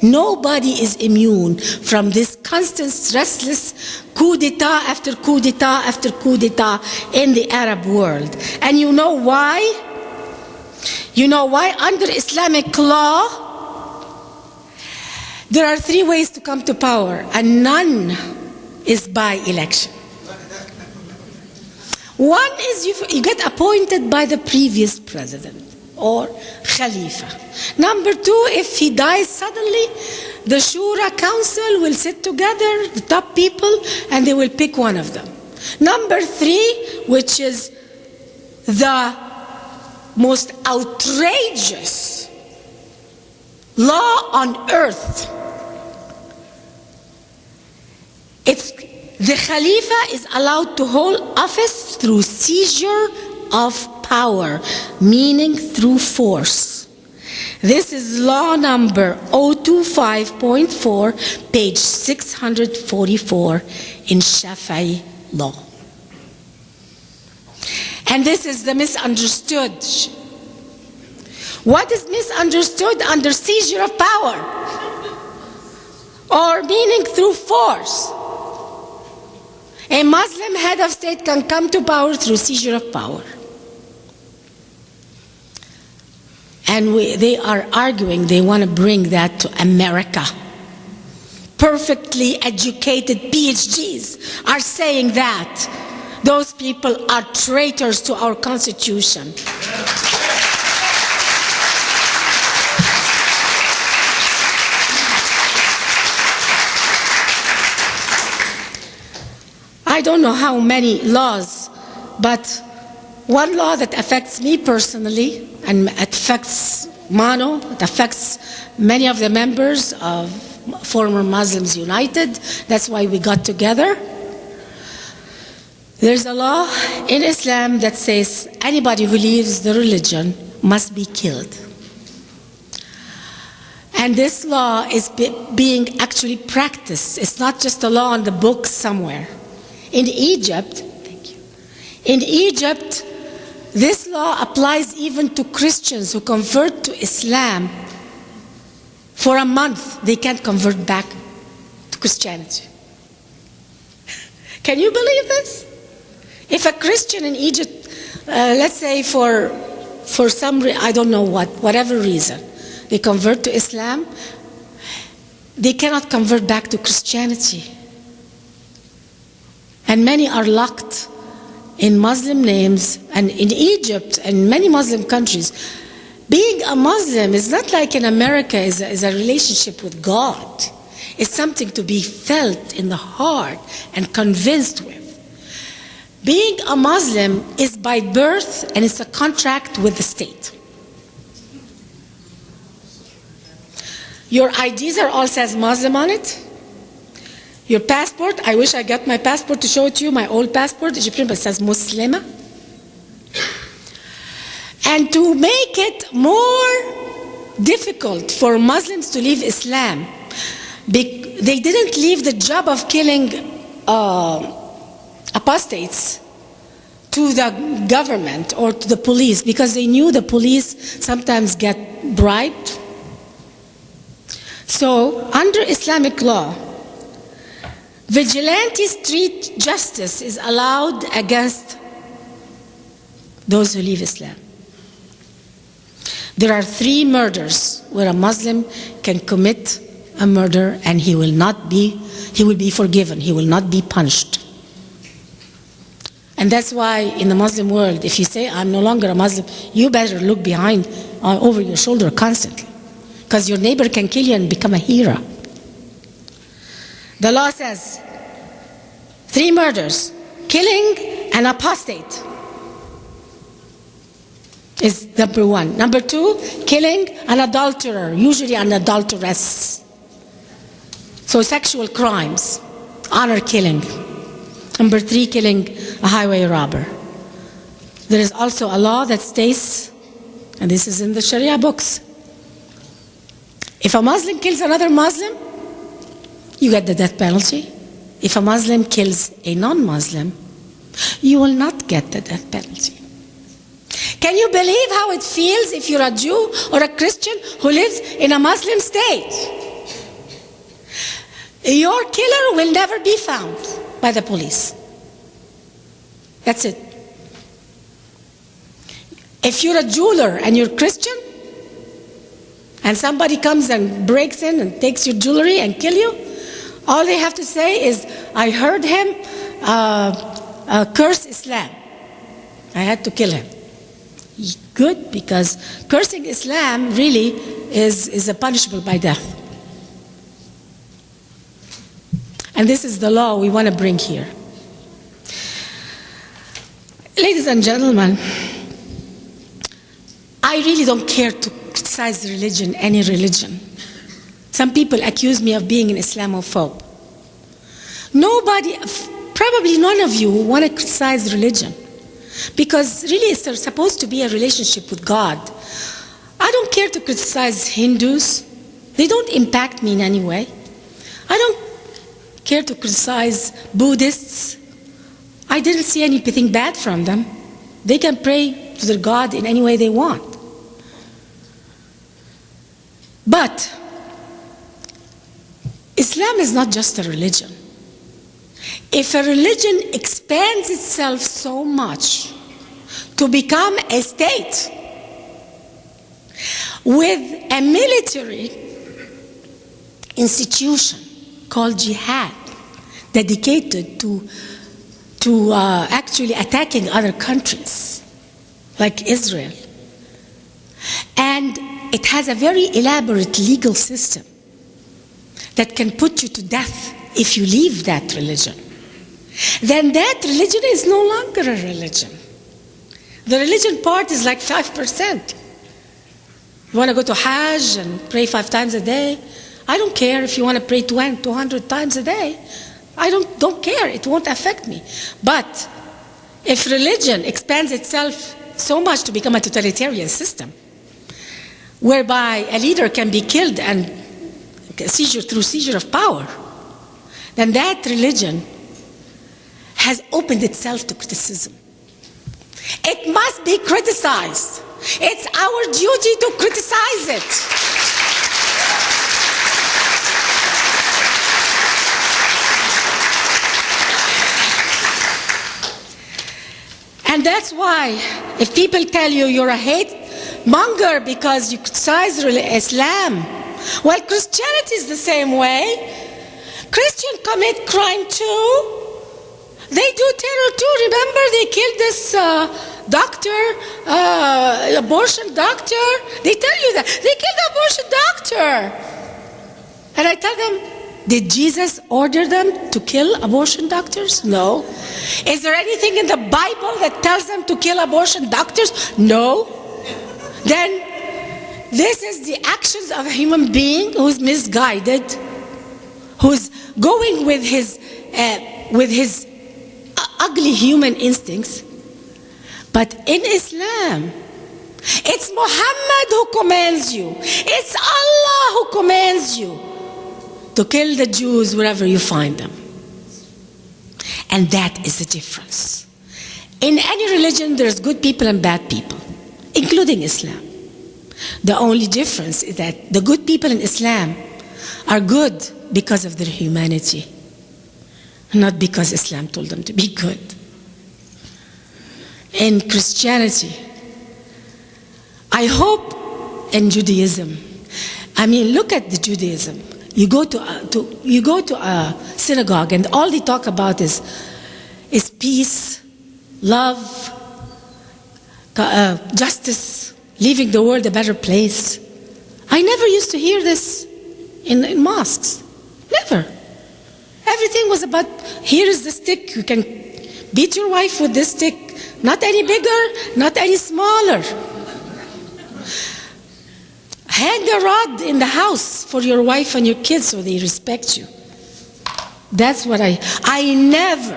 Nobody is immune from this constant restless coup d'etat after coup d'etat after coup d'etat in the Arab world. And you know why? You know why? Under Islamic law, there are 3 ways to come to power, and none is by election. One is you get appointed by the previous president or Khalifa. Number 2, if he dies suddenly, the Shura Council will sit together, the top people, and they will pick one of them. Number 3, which is the most outrageous law on earth. The Khalifa is allowed to hold office through seizure of power, meaning through force. This is law number 025.4, page 644 in Shafi'i law. And this is the misunderstood. What is misunderstood under seizure of power? Or meaning through force? A Muslim head of state can come to power through seizure of power. And they are arguing they want to bring that to America. Perfectly educated PhDs are saying that. Those people are traitors to our Constitution. I don't know how many laws, but one law that affects me personally, and it affects Mano, it affects many of the members of former Muslims United. That's why we got together. There's a law in Islam that says anybody who leaves the religion must be killed. And this law is being actually practiced. It's not just a law on the books somewhere. In Egypt, this law applies even to Christians who convert to Islam. For a month, they can't convert back to Christianity. Can you believe this? If a Christian in Egypt, let's say for some I don't know whatever reason, they convert to Islam, they cannot convert back to Christianity. And many are locked in Muslim names, and in Egypt and many Muslim countries, being a Muslim is not like in America is a relationship with God. It's something to be felt in the heart and convinced with. Being a Muslim is by birth, and it's a contract with the state. Your IDs are all says Muslim on it. Your passport, I wish I got my passport to show it to you, my old passport, Egyptian, but it says Muslima. And to make it more difficult for Muslims to leave Islam, they didn't leave the job of killing apostates to the government or to the police, because they knew the police sometimes get bribed. So under Islamic law, vigilante street justice is allowed against those who leave Islam. There are 3 murders where a Muslim can commit a murder and he will be forgiven, he will not be punished. And that's why in the Muslim world, if you say, I'm no longer a Muslim, you better look behind, over your shoulder constantly, because your neighbor can kill you and become a hero. The law says 3 murders, killing an apostate is number 1. Number 2, killing an adulterer, usually an adulteress. So sexual crimes, honor killing. Number 3, killing a highway robber. There is also a law that states, and this is in the Sharia books, if a Muslim kills another Muslim, you get the death penalty. If a Muslim kills a non-Muslim, you will not get the death penalty. Can you believe how it feels if you're a Jew or a Christian who lives in a Muslim state? Your killer will never be found by the police. That's it. If you're a jeweler and you're Christian, and somebody comes and breaks in and takes your jewelry and kill you, all they have to say is, I heard him curse Islam. I had to kill him. Good, because cursing Islam really is a punishable by death. And this is the law we want to bring here. Ladies and gentlemen, I really don't care to criticize religion, any religion. Some people accuse me of being an Islamophobe. Nobody, probably none of you want to criticize religion, because really it's supposed to be a relationship with God. I don't care to criticize Hindus. They don't impact me in any way. I don't care to criticize Buddhists. I didn't see anything bad from them. They can pray to their God in any way they want. But Islam is not just a religion. If a religion expands itself so much to become a state with a military institution called jihad, dedicated to actually attacking other countries like Israel, and it has a very elaborate legal system that can put you to death if you leave that religion, then that religion is no longer a religion. The religion part is like 5%. You want to go to Hajj and pray 5 times a day? I don't care if you want to pray 200 times a day. I don't care. It won't affect me. But if religion expands itself so much to become a totalitarian system, whereby a leader can be killed and seizure of power, then that religion has opened itself to criticism. It must be criticized. It's our duty to criticize it. And that's why if people tell you you're a hate monger because you criticize Islam, well, Christianity is the same way. Christians commit crime too. They do terror too. Remember, they killed this doctor, abortion doctor. They tell you that. They killed the abortion doctor. And I tell them, did Jesus order them to kill abortion doctors? No. Is there anything in the Bible that tells them to kill abortion doctors? No. Then this is the actions of a human being who's misguided, who's going with his ugly human instincts. But in Islam, it's Muhammad who commands you. It's Allah who commands you to kill the Jews wherever you find them. And that is the difference. In any religion, there's good people and bad people, including Islam. The only difference is that the good people in Islam are good because of their humanity, not because Islam told them to be good. In Christianity, I hope in Judaism, I mean, look at the Judaism. You go to a synagogue and all they talk about is peace, love, justice, leaving the world a better place. I never used to hear this in mosques. Never. Everything was about, here is the stick, you can beat your wife with this stick. Not any bigger, not any smaller. Hang a rod in the house for your wife and your kids so they respect you. That's what I never,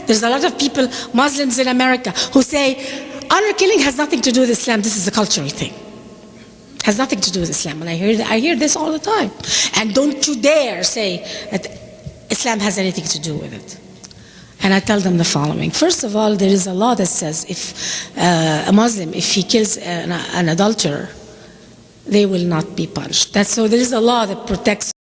there's a lot of people, Muslims in America, who say, honor killing has nothing to do with Islam, this is a cultural thing. Has nothing to do with Islam. And I hear this all the time. And don't you dare say that Islam has anything to do with it. And I tell them the following. First of all, there is a law that says if a Muslim, if he kills an adulterer, they will not be punished. So there is a law that protects